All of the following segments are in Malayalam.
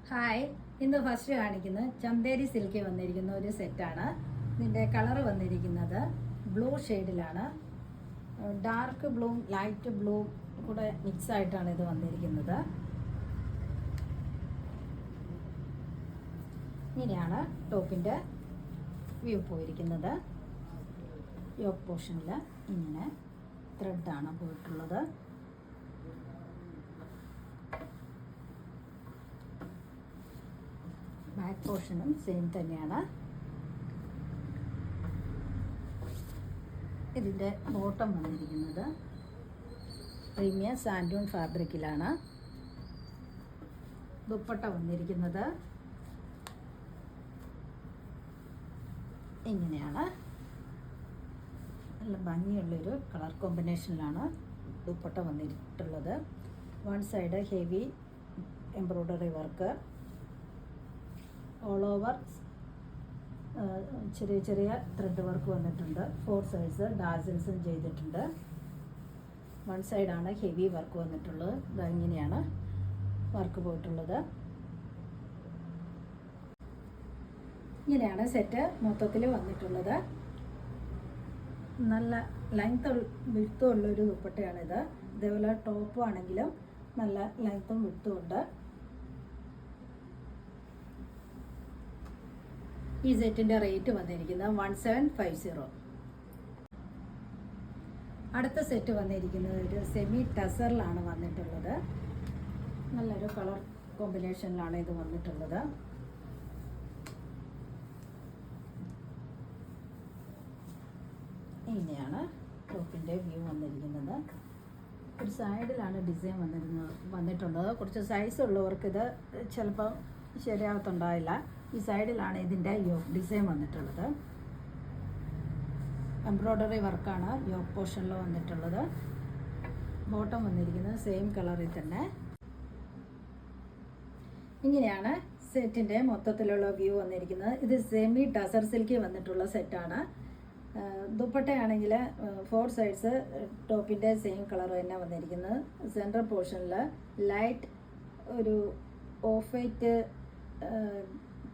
ഹായ്, ഇന്ന് ഫസ്റ്റ് കാണിക്കുന്നത് ചന്തേരി സിൽക്കിൽ വന്നിരിക്കുന്ന ഒരു സെറ്റാണ്. ഇതിൻ്റെ കളർ വന്നിരിക്കുന്നത് ബ്ലൂ ഷെയ്ഡിലാണ്. ഡാർക്ക് ബ്ലൂ ലൈറ്റ് ബ്ലൂ കൂടെ മിക്സ് ആയിട്ടാണ് ഇത് വന്നിരിക്കുന്നത്. ഇങ്ങനെയാണ് ടോപ്പിൻ്റെ വ്യൂ പോയിരിക്കുന്നത്. യോക്ക് പോർഷനിൽ ഇങ്ങനെ ത്രെഡാണ് പോയിട്ടുള്ളത്. ബാക്ക് പോർഷനും സെയിം തന്നെയാണ്. ഇതിൻ്റെ ബോട്ടം വന്നിരിക്കുന്നത് പ്രീമിയം സാൻഡൂൺ ഫാബ്രിക്കിലാണ്. ദുപ്പട്ട വന്നിരിക്കുന്നത് ഇങ്ങനെയാണ്. നല്ല ഭംഗിയുള്ളൊരു കളർ കോമ്പിനേഷനിലാണ് ദുപ്പട്ട വന്നിട്ടുള്ളത്. One side heavy embroidery work, all over ചെറിയ ചെറിയ ത്രെഡ് വർക്ക് വന്നിട്ടുണ്ട്. 4 സൈഡ്സ് ഡാസിൽസും ചെയ്തിട്ടുണ്ട്. വൺ സൈഡാണ് ഹെവി വർക്ക് വന്നിട്ടുള്ളത്. ഇങ്ങനെയാണ് വർക്ക് പോയിട്ടുള്ളത്. ഇങ്ങനെയാണ് സെറ്റ് മൊത്തത്തിൽ വന്നിട്ടുള്ളത്. നല്ല ലെങ്ത്തും വിഡ്ത്തും ഉള്ളൊരു ദുപ്പട്ടയാണിത്. ഇതേപോലെ ടോപ്പ് ആണെങ്കിലും നല്ല ലെങ്ത്തും വിഡ്ത്തും ഉണ്ട്. ഈ സെറ്റിൻ്റെ റേറ്റ് വന്നിരിക്കുന്നത് 1750. അടുത്ത സെറ്റ് വന്നിരിക്കുന്നത് ഒരു സെമി ടസറിലാണ് വന്നിട്ടുള്ളത്. നല്ലൊരു കളർ കോമ്പിനേഷനിലാണ് ഇത് വന്നിട്ടുള്ളത്. ഇങ്ങനെയാണ് ടോപ്പിൻ്റെ വ്യൂ വന്നിരിക്കുന്നത്. ഒരു സൈഡിലാണ് ഡിസൈൻ വന്നിട്ടുള്ളത്. കുറച്ച് സൈസ് ഉള്ളവർക്ക് ഇത് ചിലപ്പോൾ ശരിയാകത്തുണ്ടാവില്ല. ഈ സൈഡിലാണ് ഇതിൻ്റെ യോക്ക് ഡിസൈൻ വന്നിട്ടുള്ളത്. എംബ്രോയ്ഡറി വർക്കാണ് യോക്ക് പോർഷനിൽ വന്നിട്ടുള്ളത്. ബോട്ടം വന്നിരിക്കുന്നത് സെയിം കളറിൽ തന്നെ. ഇങ്ങനെയാണ് സെറ്റിൻ്റെ മൊത്തത്തിലുള്ള വ്യൂ വന്നിരിക്കുന്നത്. ഇത് സെമി ടസർ സിൽക്കി വന്നിട്ടുള്ള സെറ്റാണ്. ദുപ്പട്ടയാണെങ്കിൽ 4 സൈഡ്സ് ടോപ്പിൻ്റെ സെയിം കളർ തന്നെ വന്നിരിക്കുന്നത്. സെൻട്രൽ പോർഷനിൽ ലൈറ്റ് ഒരു ഓഫ് വൈറ്റ്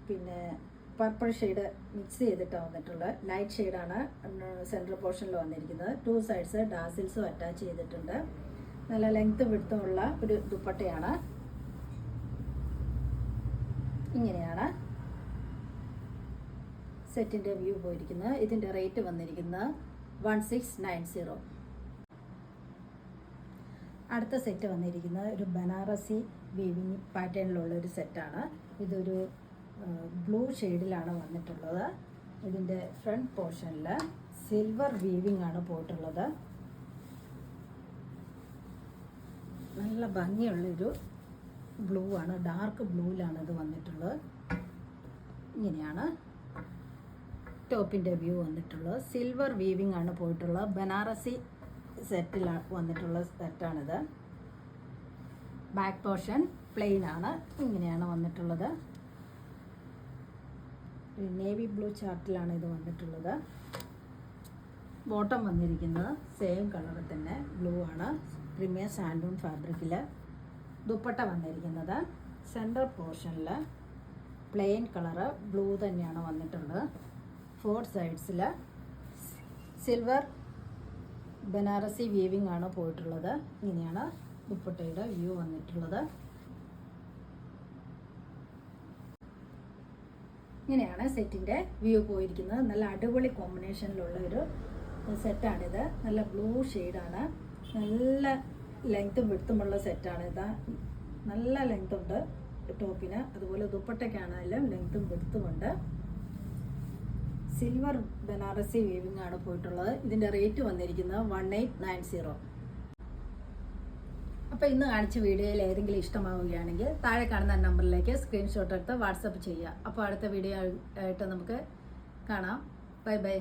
പിന്നെ പർപ്പിൾ ഷെയ്ഡ് മിക്സ് ചെയ്തിട്ടാണ് വന്നിട്ടുള്ളത്. ലൈറ്റ് ഷെയ്ഡാണ് സെൻട്രൽ പോർഷനിൽ വന്നിരിക്കുന്നത്. 2 സൈഡ്സ് ഡാസിൽസും അറ്റാച്ച് ചെയ്തിട്ടുണ്ട്. നല്ല ലെങ്ത്ത് വിഡ്ത്തുമുള്ള ഒരു ദുപ്പട്ടയാണ്. ഇങ്ങനെയാണ് സെറ്റിൻ്റെ വ്യൂ പോയിരിക്കുന്നത്. ഇതിൻ്റെ റേറ്റ് വന്നിരിക്കുന്നത് 1690. അടുത്ത സെറ്റ് വന്നിരിക്കുന്നത് ഒരു ബനാറസി വീവിങ് പാറ്റേണിലുള്ള ഒരു സെറ്റാണ്. ഇതൊരു ബ്ലൂ ഷെയ്ഡിലാണ് വന്നിട്ടുള്ളത്. ഇതിൻ്റെ ഫ്രണ്ട് പോർഷനിൽ സിൽവർ വീവിങ് ആണ് പോയിട്ടുള്ളത്. നല്ല ഭംഗിയുള്ളൊരു ബ്ലൂ ആണ്, ഡാർക്ക് ബ്ലൂവിലാണ് ഇത് വന്നിട്ടുള്ളത്. ഇങ്ങനെയാണ് ടോപ്പിൻ്റെ വ്യൂ വന്നിട്ടുള്ളത്. സിൽവർ വീവിങ് ആണ് പോയിട്ടുള്ളത്. ബനാറസി സെറ്റിൽ വന്നിട്ടുള്ള സെറ്റാണിത്. ബാക്ക് പോർഷൻ പ്ലെയിൻ ആണ്. ഇങ്ങനെയാണ് വന്നിട്ടുള്ളത്. നേവി ബ്ലൂ ചാർട്ടിലാണ് ഇത് വന്നിട്ടുള്ളത്. ബോട്ടം വന്നിരിക്കുന്നത് സെയിം കളറിൽ തന്നെ ബ്ലൂ ആണ്, പ്രീമിയം സാൻഡൂൺ ഫാബ്രിക്കിൽ. ദുപ്പട്ട വന്നിരിക്കുന്നത് സെൻറ്റർ പോർഷനിൽ പ്ലെയിൻ കളറ് ബ്ലൂ തന്നെയാണ് വന്നിട്ടുള്ളത്. 4 സൈഡ്സിൽ സിൽവർ ബനാറസി വീവിങ് ആണ് പോയിട്ടുള്ളത്. ഇങ്ങനെയാണ് ദുപ്പട്ടയുടെ വ്യൂ വന്നിട്ടുള്ളത്. ഇങ്ങനെയാണ് സെറ്റിൻ്റെ വ്യൂ പോയിരിക്കുന്നത്. നല്ല അടിപൊളി കോമ്പിനേഷനിലുള്ള ഒരു സെറ്റാണിത്. നല്ല ബ്ലൂ ഷെയ്ഡാണ്. നല്ല ലെങ്ത്തും വിഡ്ത്തുമുള്ള സെറ്റാണ് ഇത്. നല്ല ലെങ്ത്തുണ്ട് ടോപ്പിന്. അതുപോലെ ദുപ്പട്ടയ്ക്കാണെങ്കിലും ലെങ്ത്തും വിഡ്ത്തുമുണ്ട്. സിൽവർ ബനാറസി വീവിങ് ആണ് പോയിട്ടുള്ളത്. ഇതിൻ്റെ റേറ്റ് വന്നിരിക്കുന്നത് 1890. അപ്പോൾ ഇന്ന് കാണിച്ച വീഡിയോയിൽ ഏതെങ്കിലും ഇഷ്ടമാവുകയാണെങ്കിൽ താഴെ കാണുന്ന നമ്പറിലേക്ക് സ്ക്രീൻഷോട്ട് എടുത്ത് വാട്സപ്പ് ചെയ്യുക. അപ്പോൾ അടുത്ത വീഡിയോ ആയിട്ട് നമുക്ക് കാണാം. Bye bye.